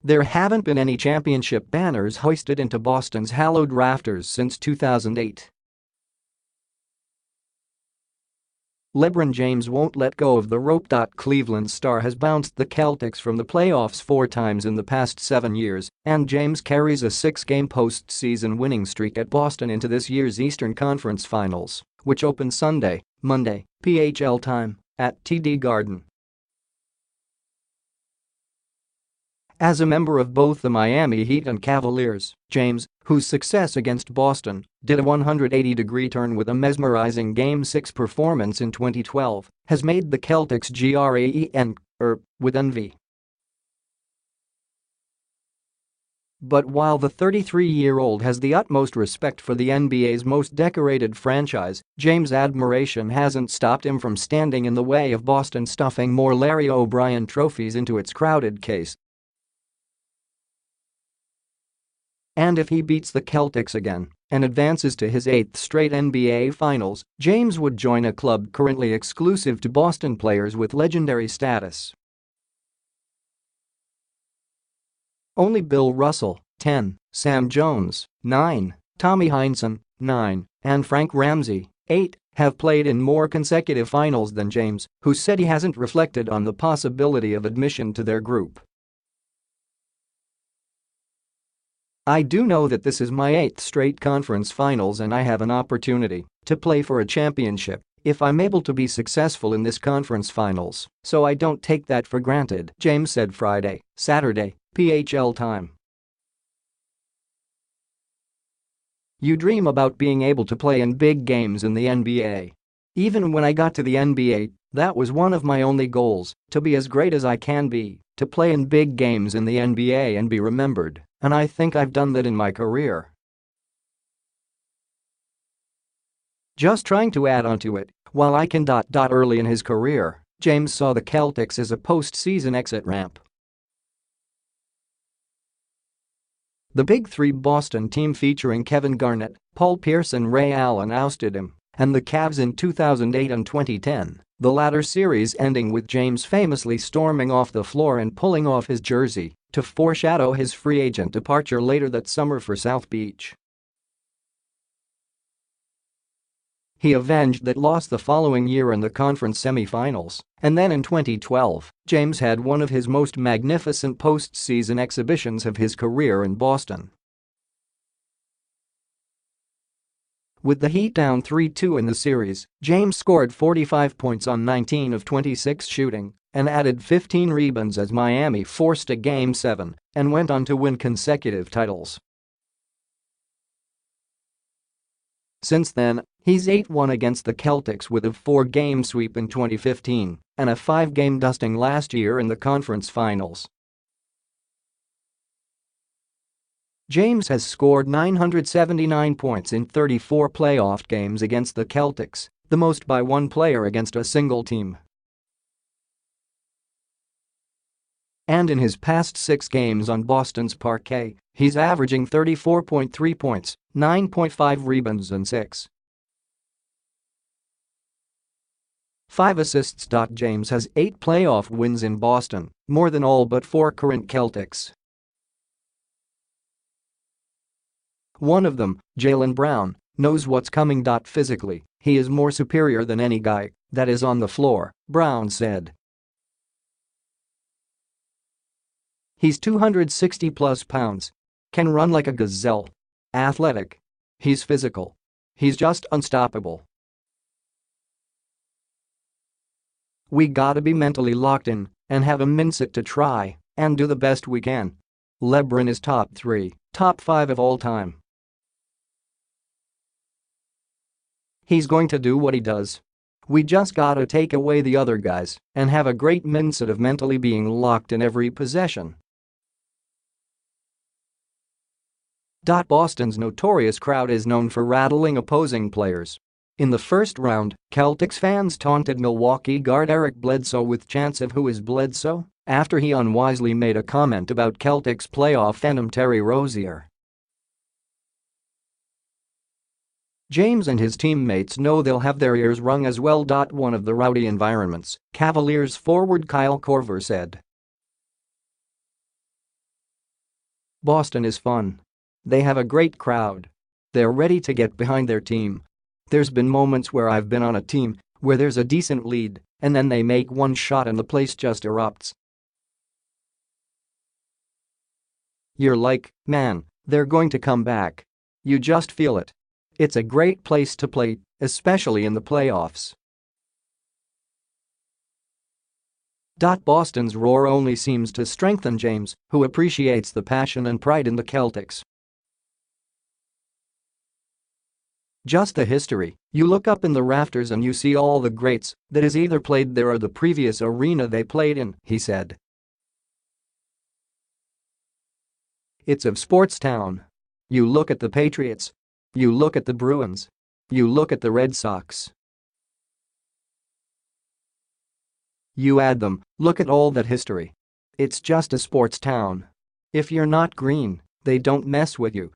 There haven't been any championship banners hoisted into Boston's hallowed rafters since 2008. LeBron James won't let go of the rope. Cleveland's star has bounced the Celtics from the playoffs 4 times in the past 7 years, and James carries a 6-game postseason winning streak at Boston into this year's Eastern Conference Finals, which open Monday, PHL time, at TD Garden. As a member of both the Miami Heat and Cavaliers, James, whose success against Boston did a 180-degree turn with a mesmerizing Game 6 performance in 2012, has made the Celtics with envy. But while the 33-year-old has the utmost respect for the NBA's most decorated franchise, James' admiration hasn't stopped him from standing in the way of Boston stuffing more Larry O'Brien trophies into its crowded case. And if he beats the Celtics again and advances to his 8th straight NBA Finals, James would join a club currently exclusive to Boston players with legendary status. Only Bill Russell, 10, Sam Jones, 9, Tommy Heinsohn, 9, and Frank Ramsey, 8, have played in more consecutive finals than James, who said he hasn't reflected on the possibility of admission to their group. "I do know that this is my 8th straight conference finals and I have an opportunity to play for a championship if I'm able to be successful in this conference finals, so I don't take that for granted," James said Saturday, PHL time. "You dream about being able to play in big games in the NBA. Even when I got to the NBA, that was one of my only goals, to be as great as I can be, to play in big games in the NBA and be remembered, and I think I've done that in my career." Just trying to add onto it, while I can. Early in his career, James saw the Celtics as a postseason exit ramp. The Big Three Boston team featuring Kevin Garnett, Paul Pierce and Ray Allen ousted him, and the Cavs in 2008 and 2010, the latter series ending with James famously storming off the floor and pulling off his jersey to foreshadow his free agent departure later that summer for South Beach. He avenged that loss the following year in the conference semifinals, and then in 2012, James had one of his most magnificent postseason exhibitions of his career in Boston. With the Heat down 3-2 in the series, James scored 45 points on 19 of 26 shooting and added 15 rebounds as Miami forced a Game 7 and went on to win consecutive titles. Since then, he's 8-1 against the Celtics with a 4-game sweep in 2015 and a 5-game dusting last year in the conference finals. James has scored 979 points in 34 playoff games against the Celtics, the most by one player against a single team. And in his past 6 games on Boston's parquet, he's averaging 34.3 points, 9.5 rebounds and 6.5 assists. James has 8 playoff wins in Boston, more than all but 4 current Celtics. One of them, Jaylen Brown, knows what's coming. Physically, he is more superior than any guy that is on the floor, Brown said. He's 260-plus pounds. Can run like a gazelle. Athletic. He's physical. He's just unstoppable. We gotta be mentally locked in and have a mindset to try and do the best we can. LeBron is top 3, top 5 of all time. He's going to do what he does. We just gotta take away the other guys and have a great mindset of mentally being locked in every possession. Boston's notorious crowd is known for rattling opposing players. In the first round, Celtics fans taunted Milwaukee guard Eric Bledsoe with chants of "Who is Bledsoe?" after he unwisely made a comment about Celtics playoff phantom Terry Rozier. James and his teammates know they'll have their ears wrung as well. One of the rowdy environments, Cavaliers forward Kyle Korver said. Boston is fun. They have a great crowd. They're ready to get behind their team. There's been moments where I've been on a team where there's a decent lead and then they make one shot and the place just erupts. You're like, man, they're going to come back. You just feel it. It's a great place to play, especially in the playoffs. Boston's roar only seems to strengthen James, who appreciates the passion and pride in the Celtics. Just the history, you look up in the rafters and you see all the greats that has either played there or the previous arena they played in, he said. It's of sports town. You look at the Patriots. You look at the Bruins. You look at the Red Sox. You add them, look at all that history. It's just a sports town. If you're not green, they don't mess with you.